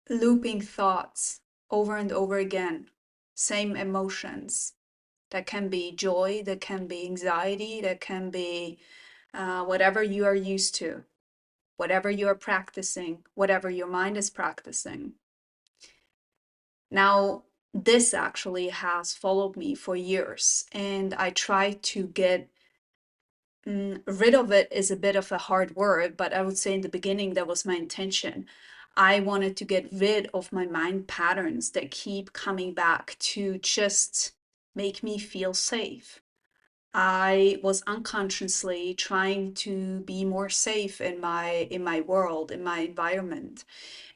looping thoughts over and over again, same emotions. That can be joy, that can be anxiety, that can be whatever you are used to, whatever you are practicing, whatever your mind is practicing. Now, this actually has followed me for years, and I try to get rid of it is a bit of a hard word, but I would say in the beginning that was my intention. I wanted to get rid of my mind patterns that keep coming back to just make me feel safe. I was unconsciously trying to be more safe in my world, in my environment.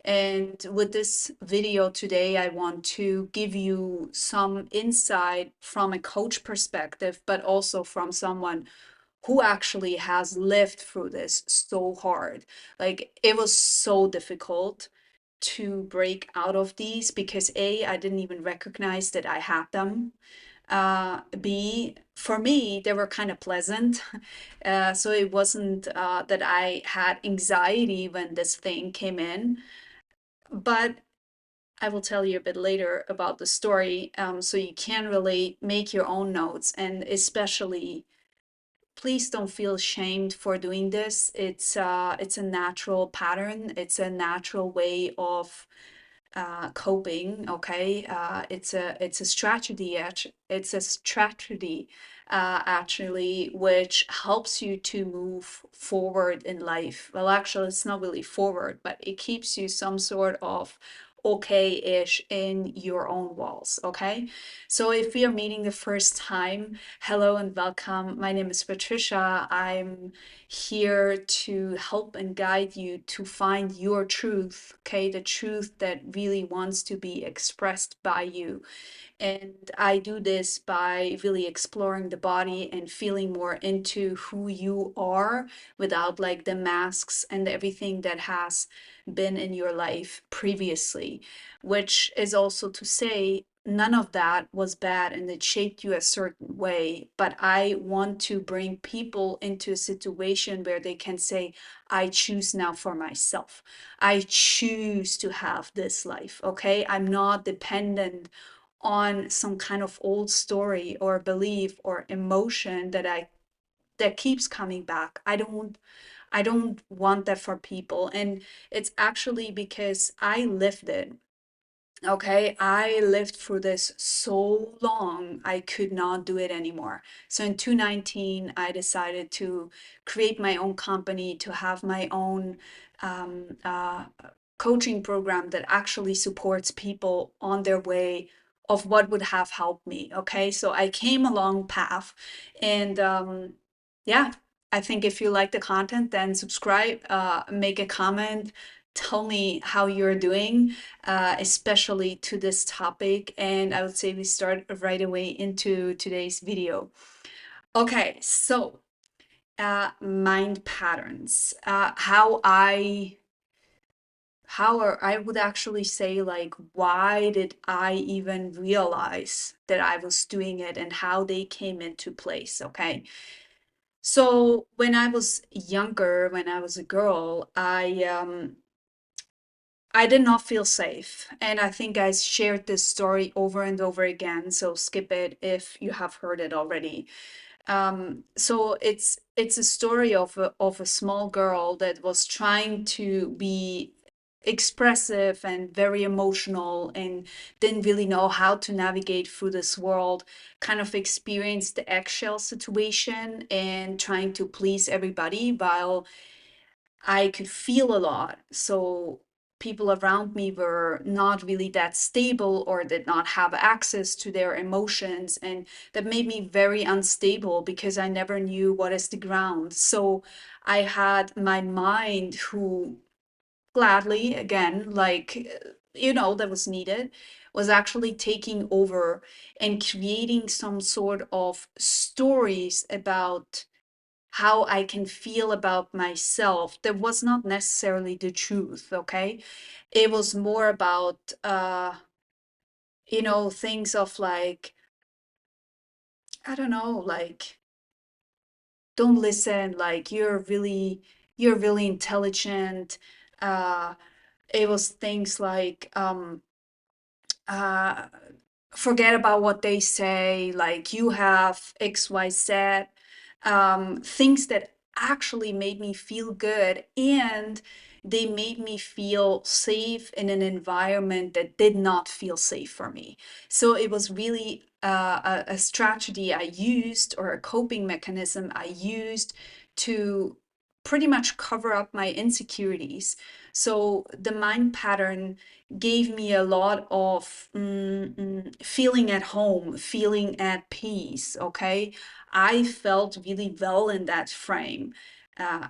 And with this video today, I want to give you some insight from a coach perspective, but also from someone who actually has lived through this so hard. Like it was so difficult to break out of these because A, I didn't even recognize that I had them. B, for me, they were kind of pleasant. So it wasn't that I had anxiety when this thing came in. But I will tell you a bit later about the story, so you can really make your own notes, and especially please don't feel ashamed for doing this. It's a natural pattern. It's a natural way of coping. Okay, it's a strategy. It's a strategy actually, which helps you to move forward in life. Well, actually, it's not really forward, but it keeps you some sort of okay-ish in your own walls. Okay, so if we are meeting the first time, hello and welcome. My name is Patricia. I'm here to help and guide you to find your truth, okay? The truth that really wants to be expressed by you. And I do this by really exploring the body and feeling more into who you are without like the masks and everything that has been in your life previously, which is also to say, none of that was bad and it shaped you a certain way. But I want to bring people into a situation where they can say, I choose now for myself. I choose to have this life, okay? I'm not dependent on some kind of old story or belief or emotion that keeps coming back. I don't want that for people. And it's actually because I lived it. Okay, I lived through this so long, I could not do it anymore. So in 2019, I decided to create my own company, to have my own coaching program that actually supports people on their way of what would have helped me. Okay, so I came a long path, and yeah, I think if you like the content, then subscribe, make a comment, tell me how you're doing, especially to this topic. And I would say we start right away into today's video. Okay, so mind patterns. I would actually say like, why did I even realize that I was doing it and how they came into place? Okay. So when I was younger, when I was a girl, I did not feel safe. And I think I shared this story over and over again, so skip it if you have heard it already. So it's a story of a small girl that was trying to be expressive and very emotional and didn't really know how to navigate through this world, kind of experienced the eggshell situation and trying to please everybody while I could feel a lot. So people around me were not really that stable or did not have access to their emotions. And that made me very unstable because I never knew what is the ground. So I had my mind who gladly, again, like, that was needed, was actually taking over and creating some sort of stories about how I can feel about myself that was not necessarily the truth, okay? It was more about things of like, I don't know, like don't listen, like you're really intelligent. Uh it was things like uh, forget about what they say, like you have XYZ, things that actually made me feel good. And they made me feel safe in an environment that did not feel safe for me. So it was really a strategy I used, or a coping mechanism I used, to pretty much cover up my insecurities. So the mind pattern gave me a lot of feeling at home, feeling at peace. Okay. I felt really well in that frame.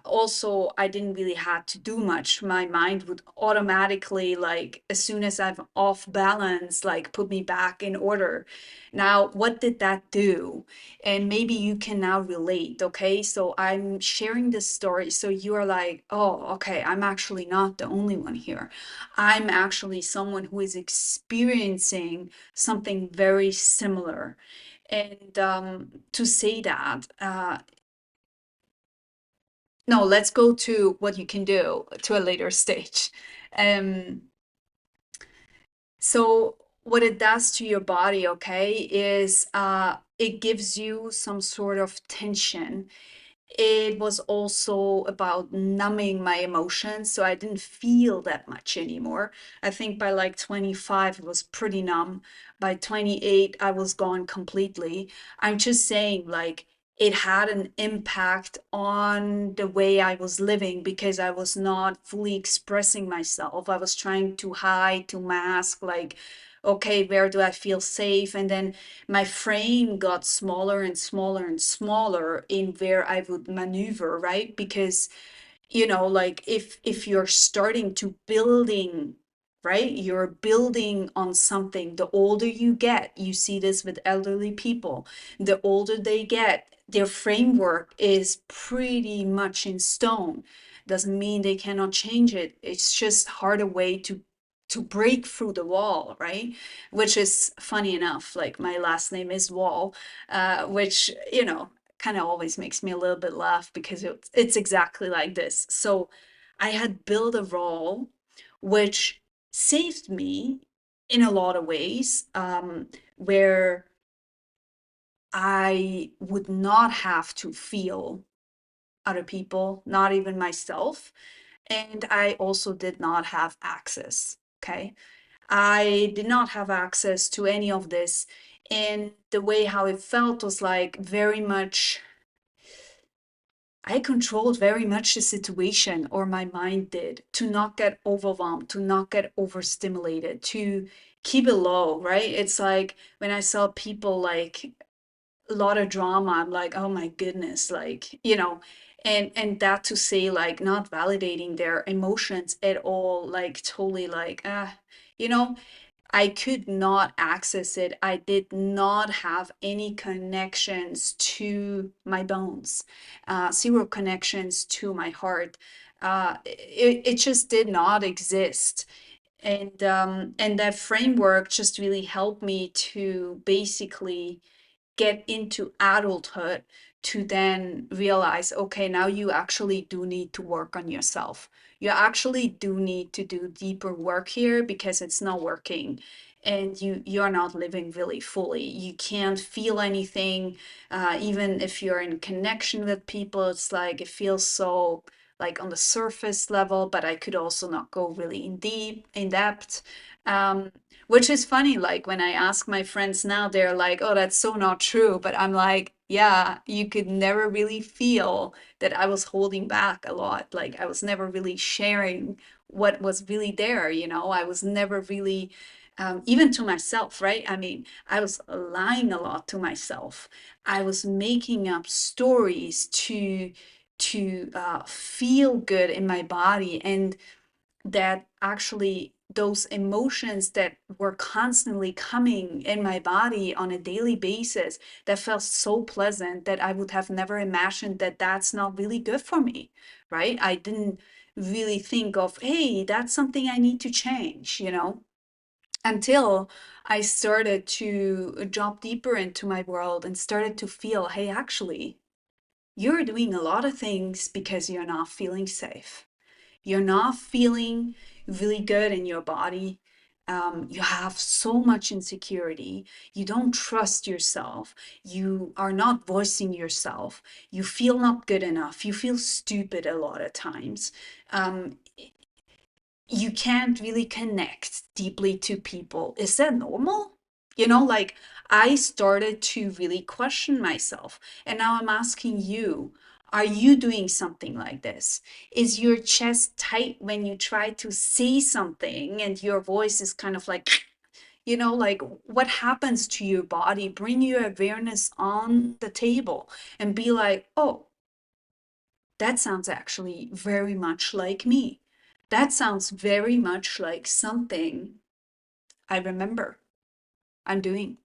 Also, I didn't really have to do much. My mind would automatically, like, as soon as I'm off balance, like, put me back in order. Now, what did that do? And maybe you can now relate. Okay. So I'm sharing this story. So you are like, oh, okay, I'm actually not the only one here. I'm actually someone who is experiencing something very similar. And to say that, no, let's go to what you can do to a later stage. Um, so what it does to your body, okay, is it gives you some sort of tension. It was also about numbing my emotions, so I didn't feel that much anymore. I think by like 25 it was pretty numb. By 28 I was gone completely. I'm just saying, like, it had an impact on the way I was living, because I was not fully expressing myself. I was trying to hide, to mask, like, okay, where do I feel safe? And then my frame got smaller and smaller and smaller in where I would maneuver, right? Because, like, if you're starting to building, right, you're building on something. The older you get, you see this with elderly people, the older they get, their framework is pretty much in stone. Doesn't mean they cannot change it. It's just harder way to break through the wall, right? Which is funny enough, like, my last name is Wall, which, kind of always makes me a little bit laugh, because it's exactly like this. So I had built a role which saved me in a lot of ways, where I would not have to feel other people, not even myself. And I also did not have access. Okay. I did not have access to any of this. And the way how it felt was like very much, I controlled very much the situation, or my mind did, to not get overwhelmed, to not get overstimulated, to keep it low, right? It's like when I saw people like a lot of drama, I'm like, oh my goodness, like, and that to say, like, not validating their emotions at all, like totally like, you know, I could not access it. I did not have any connections to my bones, zero connections to my heart. It just did not exist. And that framework just really helped me to basically get into adulthood, to then realize, okay, now you actually do need to work on yourself. You actually do need to do deeper work here, because it's not working. And you're not living really fully. You can't feel anything. Even if you're in connection with people, it's like it feels so, like, on the surface level, but I could also not go really in depth. Um, which is funny, like, when I ask my friends now, they're like, oh, that's so not true. But I'm like, yeah, you could never really feel that I was holding back a lot. Like, I was never really sharing what was really there, I was never really, even to myself, right? I mean, I was lying a lot to myself. I was making up stories to feel good in my body. And that actually, those emotions that were constantly coming in my body on a daily basis, that felt so pleasant, that I would have never imagined that that's not really good for me, right? I didn't really think of, hey, that's something I need to change, until I started to drop deeper into my world and started to feel, hey, actually, you're doing a lot of things because you're not feeling safe. You're not feeling really good in your body. You have so much insecurity. You don't trust yourself. You are not voicing yourself. You feel not good enough. You feel stupid a lot of times. Um, you can't really connect deeply to people. Is that normal? Like I started to really question myself. And now I'm asking you, are you doing something like this? Is your chest tight when you try to say something and your voice is kind of like, like what happens to your body? Bring your awareness on the table and be like, oh, that sounds actually very much like me. That sounds very much like something I remember I'm doing.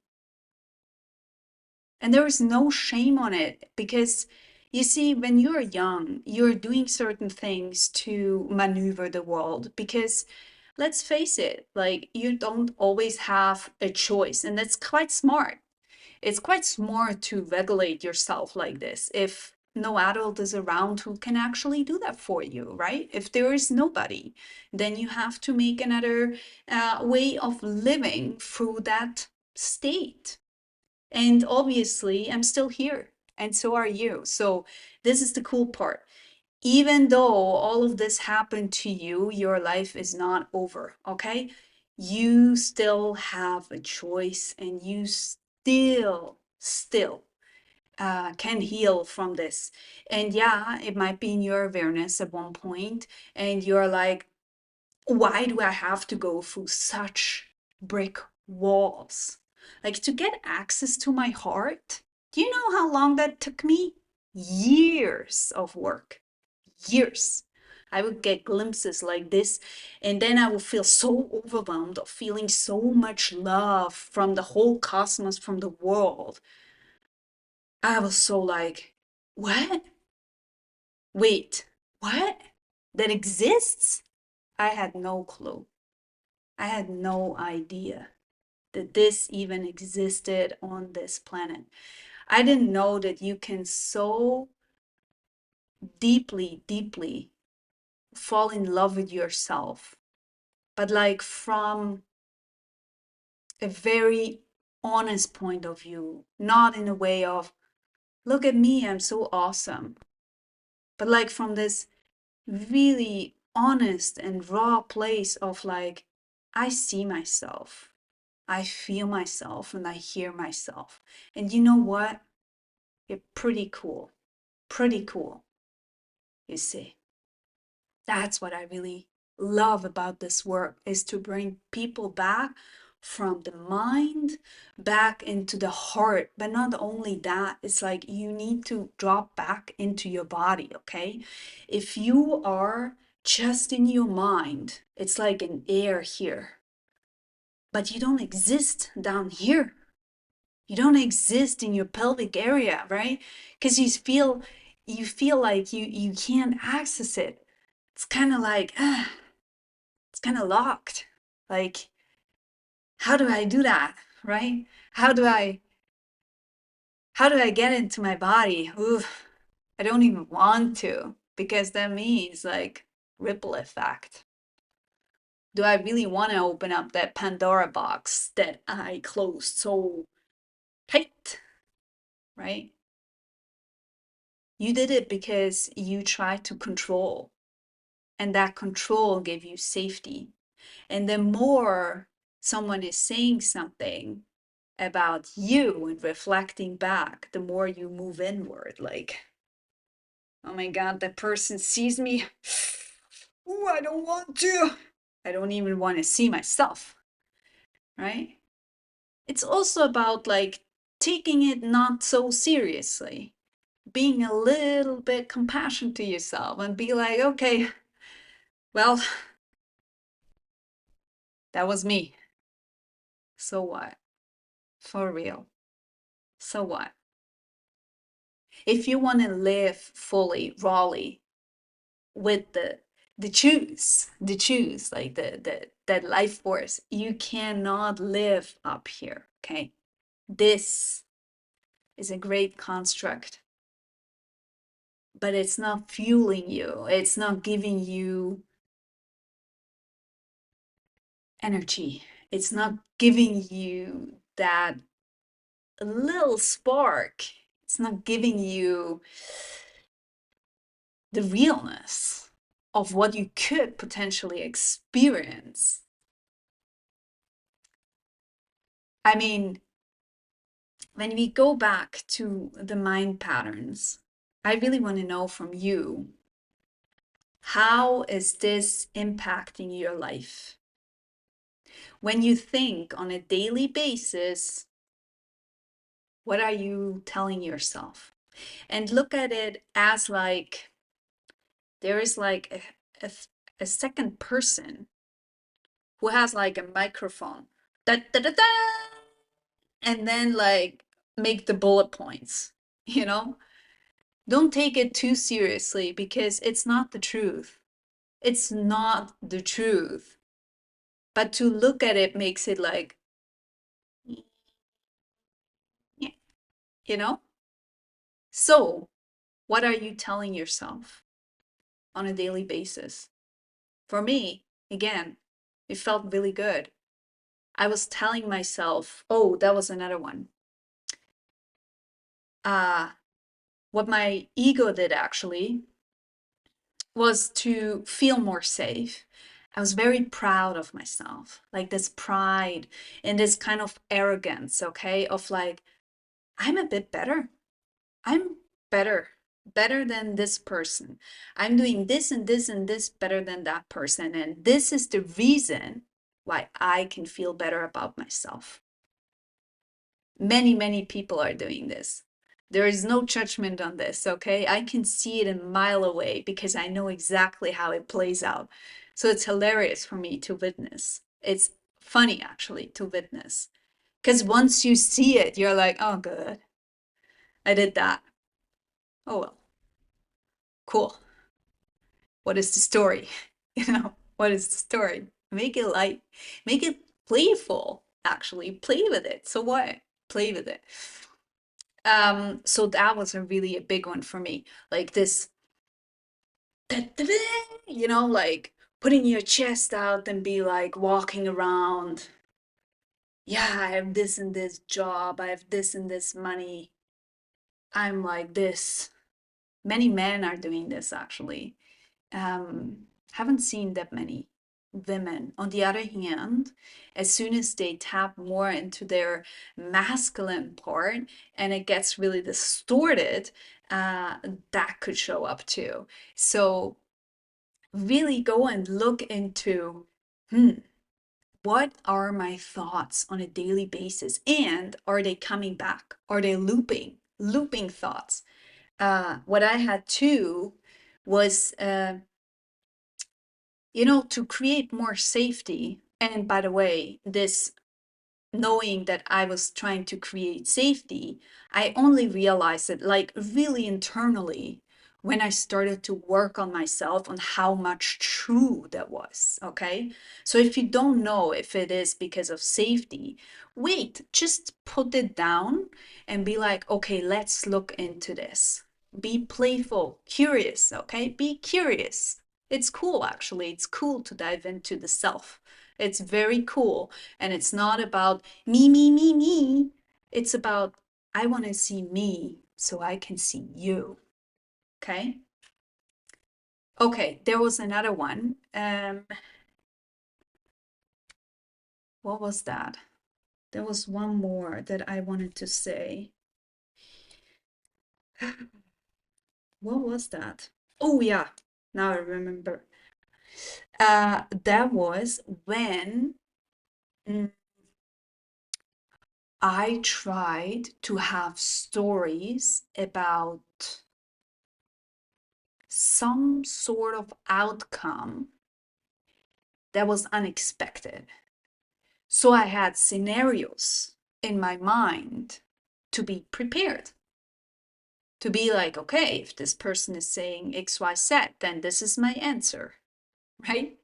And there is no shame on it because you see, when you're young, you're doing certain things to maneuver the world because let's face it, like you don't always have a choice, and that's quite smart. It's quite smart to regulate yourself like this if no adult is around who can actually do that for you, right? If there is nobody, then you have to make another way of living through that state. And obviously, I'm still here, and so are you. So, this is the cool part. Even though all of this happened to you, your life is not over, okay? You still have a choice and you still can heal from this. And yeah, it might be in your awareness at one point, and you're like, why do I have to go through such brick walls? Like to get access to my heart, do you know how long that took me? Years of work. Years. I would get glimpses like this, and then I would feel so overwhelmed of feeling so much love from the whole cosmos, from the world. I was so like, what? Wait, what? That exists? I had no clue. I had no idea that this even existed on this planet. I didn't know that you can so deeply fall in love with yourself, but like from a very honest point of view, not in a way of, look at me, I'm so awesome, but like from this really honest and raw place of like, I see myself, I feel myself, and I hear myself. And you know what? You're pretty cool. Pretty cool, you see. That's what I really love about this work is to bring people back from the mind back into the heart. But not only that, it's like you need to drop back into your body, okay? If you are just in your mind, it's like an air here, but you don't exist down here. You don't exist in your pelvic area, right? Because you feel like you can't access it. It's kind of like it's kind of locked. Like, how do I do that, right? How do I how do I get into my body? Ooh, I don't even want to because that means like ripple effect. Do I really want to open up that Pandora box that I closed so tight, right? You did it because you tried to control, and that control gave you safety. And the more someone is saying something about you and reflecting back, the more you move inward. Like, oh my God, that person sees me. Ooh, I don't want to. I don't even want to see myself, right? It's also about like taking it not so seriously, being a little bit compassionate to yourself and be like, okay, well, that was me. So what? For real. So what? If you want to live fully, rawly, with the choose, like the that life force, you cannot live up here, okay? This is a great construct, but it's not fueling you. It's not giving you energy. It's not giving you that little spark. It's not giving you the realness of what you could potentially experience. I mean, when we go back to the mind patterns, I really want to know from you, how is this impacting your life? When you think on a daily basis, what are you telling yourself? And look at it as like there is like a second person who has like a microphone, da, da, da, da, and then like make the bullet points, you know? Don't take it too seriously because it's not the truth. It's not the truth. But to look at it makes it like, yeah, you know? So, what are you telling yourself on a daily basis? For me, again, it felt really good. I was telling myself, oh, that was another one. Uh, what my ego did actually was to feel more safe. I was very proud of myself, like this pride and this kind of arrogance, okay, of like, I'm a bit better. I'm better, better than this person. I'm doing this and this and this better than that person. And this is the reason why I can feel better about myself. Many people are doing this. There is no judgment on this, okay? I can see it a mile away because I know exactly how it plays out. So it's hilarious for me to witness. It's funny actually to witness. Because once you see it, you're like, oh, good, I did that. Oh, well, cool. What is the story? You know, what is the story? Make it light, make it playful, actually. Play with it. So what? Play with it. So that was a really a big one for me. Like this, you know, like putting your chest out and be like walking around. Yeah, I have this and this job. I have this and this money. I'm like this. Many men are doing this actually. Haven't seen that many women. On the other hand, as soon as they tap more into their masculine part and it gets really distorted, that could show up too. So really go and look into, what are my thoughts on a daily basis? And are they coming back? Are they looping thoughts? What I had too was to create more safety. And by the way, this knowing that I was trying to create safety, I only realized it like really internally when I started to work on myself on how much true that was. Okay. So if you don't know if it is because of safety, wait, just put it down and be like, okay, let's look into this. Be playful, curious. Okay. Be curious. It's cool, actually. It's cool to dive into the self. It's very cool. And it's not about me. It's about, I want to see me so I can see you. Okay. Okay. There was another one. What was that? There was one more that I wanted to say. What was that? Oh, yeah. Now I remember. That was when I tried to have stories about some sort of outcome that was unexpected. So I had scenarios in my mind to be prepared. To be like, okay, if this person is saying XYZ, then this is my answer, right?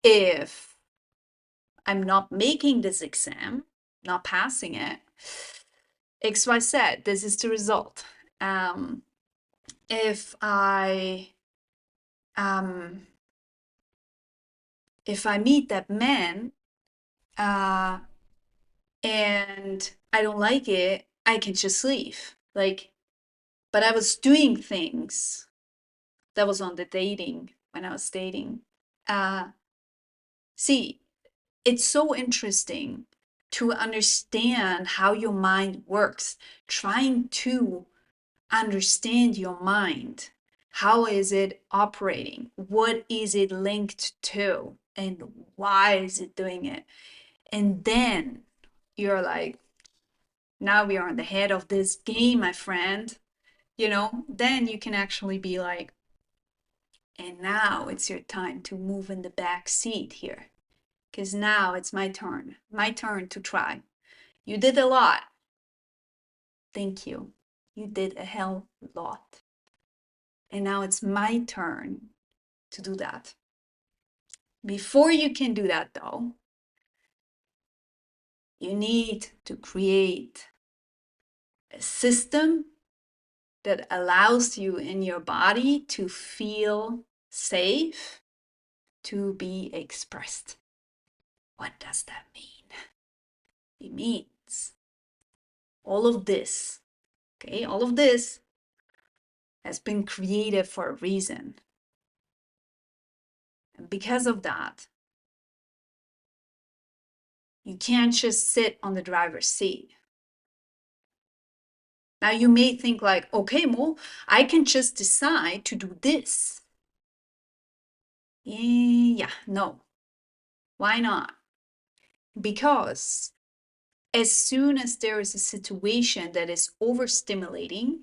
If I'm not making this exam, not passing it, XYZ, this is the result. If I um, if I meet that man uh, and I don't like it, I can just leave. Like, but I was doing things that was on the dating when I was dating. Uh, See, it's so interesting to understand how your mind works, trying to understand your mind. How is it operating? What is it linked to? And why is it doing it? And then you're like, now we are on the head of this game, my friend. Then you can actually be like, and now it's your time to move in the back seat here. Because now it's my turn to try. You did a lot. Thank you. You did a hell lot. And now it's my turn to do that. Before you can do that, though, you need to create a system that allows you in your body to feel safe to be expressed. What does that mean? It means all of this, okay, all of this has been created for a reason. And because of that, you can't just sit on the driver's seat. Now you may think like, okay, Mo, I can just decide to do this. Yeah, no. Why not? Because as soon as there is a situation that is overstimulating,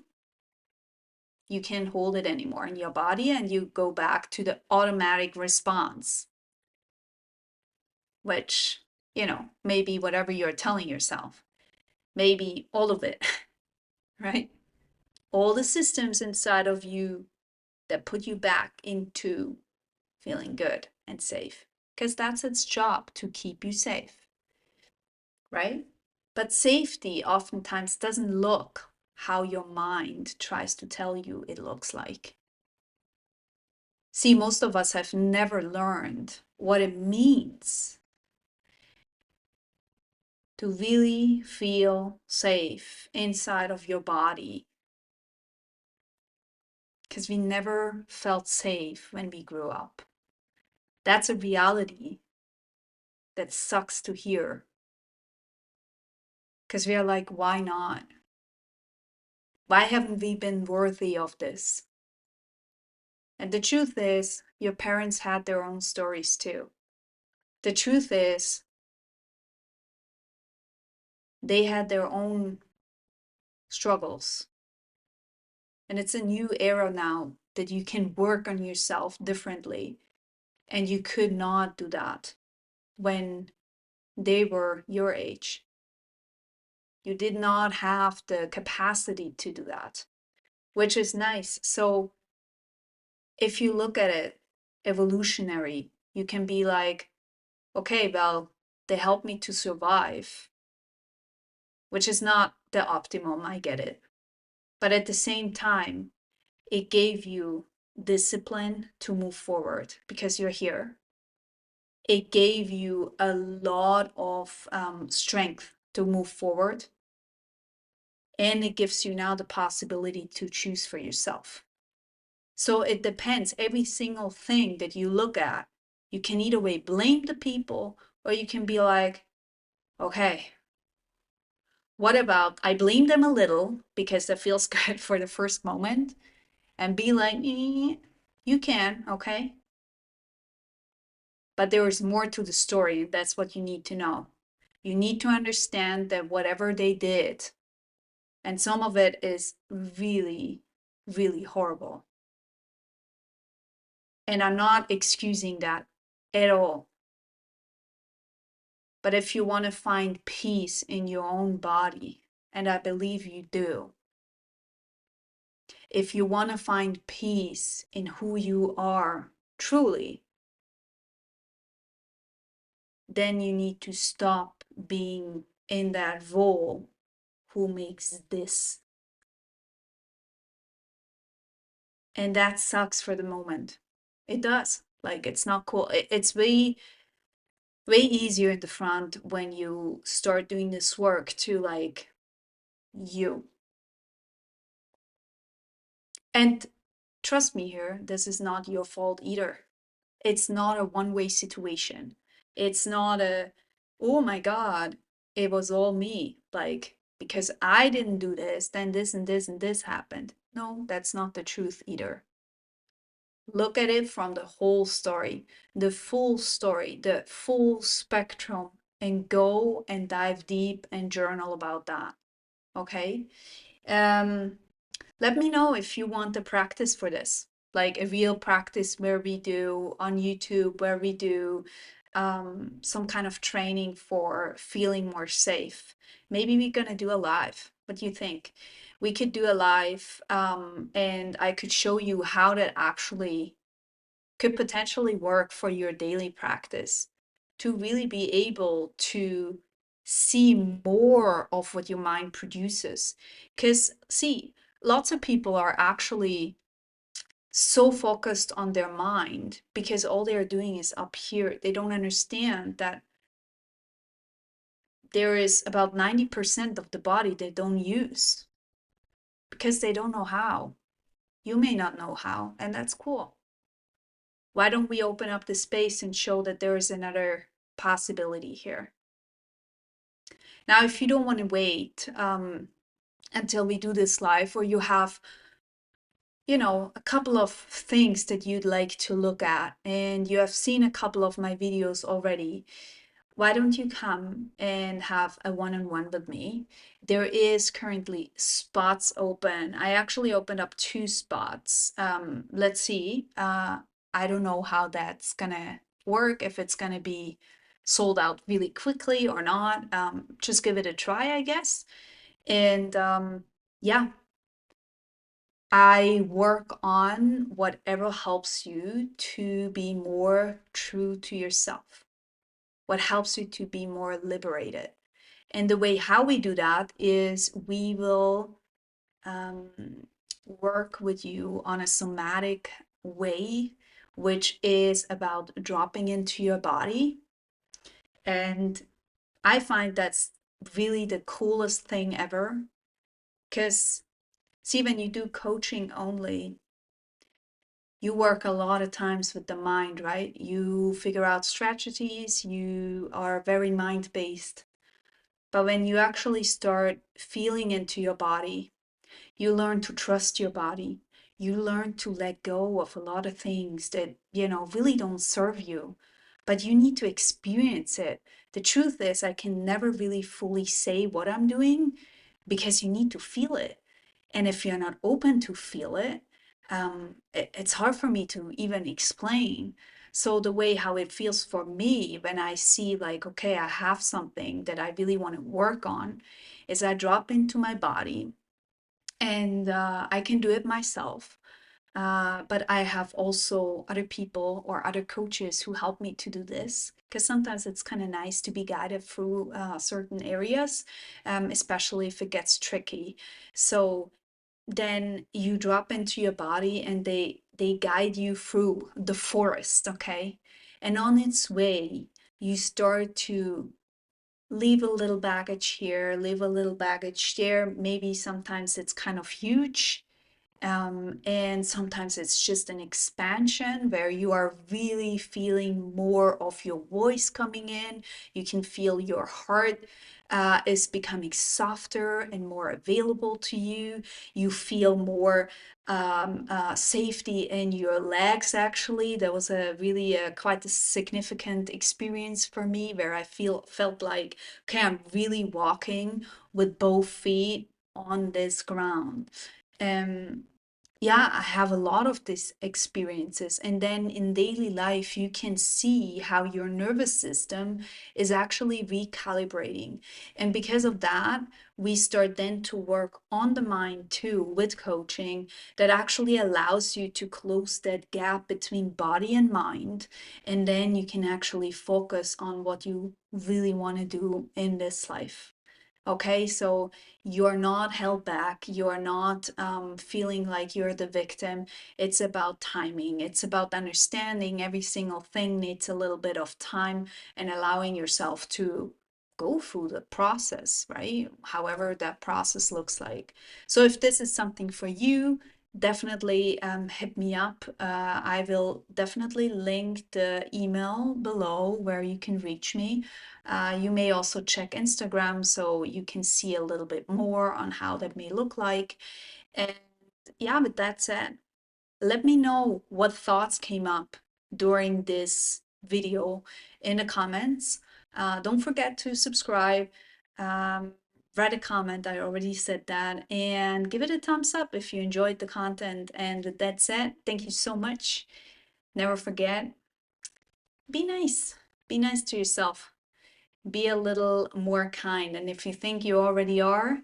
you can't hold it anymore in your body and you go back to the automatic response, which, maybe whatever you're telling yourself, maybe all of it, right? All the systems inside of you that put you back into feeling good and safe, because that's its job, to keep you safe, right? But safety oftentimes doesn't look how your mind tries to tell you it looks like. See, most of us have never learned what it means to really feel safe inside of your body, because we never felt safe when we grew up. That's a reality that sucks to hear, because we are like, why not? Why haven't we been worthy of this? And the truth is, your parents had their own stories too. The truth is, they had their own struggles. And it's a new era now that you can work on yourself differently. And you could not do that when they were your age. You did not have the capacity to do that, which is nice. So if you look at it evolutionary, you can be like, okay, well, they helped me to survive, which is not the optimum, I get it. But at the same time, it gave you discipline to move forward because you're here. It gave you a lot of strength to move forward. And it gives you now the possibility to choose for yourself. So it depends. Every single thing that you look at, you can either way blame the people, or you can be like, okay, what about I blame them a little because that feels good for the first moment, and be like, you can, okay? But there is more to the story, and that's what you need to know. You need to understand that whatever they did, and some of it is really, really horrible. And I'm not excusing that at all. But if you want to find peace in your own body, and I believe you do, if you want to find peace in who you are truly, then you need to stop being in that role who makes this. And that sucks for the moment. It does. Like, it's not cool. It's really, way easier in the front when you start doing this work to like you. And trust me here, this is not your fault either. It's not a one-way situation. It's not a, oh my God, it was all me. Like, because I didn't do this, then this and this and this happened. No, that's not the truth either. Look at it from the whole story, the full spectrum, and go and dive deep and journal about that. Okay? Um, Let me know if you want a practice for this, like a real practice where we do on YouTube, where we do some kind of training for feeling more safe. Maybe we're gonna do a live. What do you think? We could do a live, and I could show you how that actually could potentially work for your daily practice to really be able to see more of what your mind produces. Because, see, lots of people are actually so focused on their mind because all they're doing is up here. They don't understand that there is about 90% of the body they don't use because they don't know how. You may not know how, and that's cool. Why don't we open up the space and show that there is another possibility here? Now, if you don't want to wait until we do this live, or you have, a couple of things that you'd like to look at, and you have seen a couple of my videos already, why don't you come and have a one-on-one with me? There is currently spots open. I actually opened up 2 spots. Let's see. I don't know how that's gonna work, if it's gonna be sold out really quickly or not. Just give it a try, I guess. And yeah, I work on whatever helps you to be more true to yourself, what helps you to be more liberated. And the way how we do that is we will um, work with you on a somatic way, which is about dropping into your body. And I find that's really the coolest thing ever. Because, see, when you do coaching only, you work a lot of times with the mind, right? You figure out strategies, you are very mind based. But when you actually start feeling into your body, you learn to trust your body. You learn to let go of a lot of things that, really don't serve you, but you need to experience it. The truth is, I can never really fully say what I'm doing because you need to feel it. And if you're not open to feel it, it's hard for me to even explain. So the way how it feels for me when I see like, okay, I have something that I really want to work on, is I drop into my body, and I can do it myself. But I have also other people or other coaches who help me to do this, because sometimes it's kind of nice to be guided through certain areas, especially if it gets tricky. So then you drop into your body, and they guide you through the forest, okay? And on its way, you start to leave a little baggage here, leave a little baggage there. Maybe sometimes it's kind of huge, and sometimes it's just an expansion where you are really feeling more of your voice coming in. You can feel your heart is becoming softer and more available to you. You feel more safety in your legs, actually. That was a really quite a significant experience for me, where I felt like, okay, I'm really walking with both feet on this ground. Um, yeah, I have a lot of these experiences. And then in daily life, you can see how your nervous system is actually recalibrating. And because of that, we start then to work on the mind too with coaching, that actually allows you to close that gap between body and mind. And then you can actually focus on what you really want to do in this life. Okay, so you're not held back. You're not feeling like you're the victim. It's about timing. It's about understanding every single thing needs a little bit of time and allowing yourself to go through the process, right? However that process looks like. So if this is something for you, definitely hit me up. I will definitely link the email below where you can reach me. You may also check Instagram so you can see a little bit more on how that may look like. And yeah, but that's it. Let me know what thoughts came up during this video in the comments. Don't forget to subscribe, write a comment, I already said that, and give it a thumbs up if you enjoyed the content. And that's it. Thank you so much. Never forget, be nice. Be nice to yourself. Be a little more kind. And if you think you already are,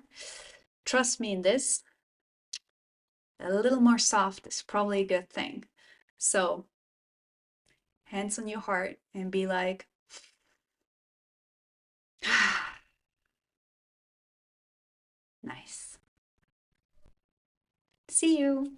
trust me in this, a little more soft is probably a good thing. So, hands on your heart and be like, nice. See you.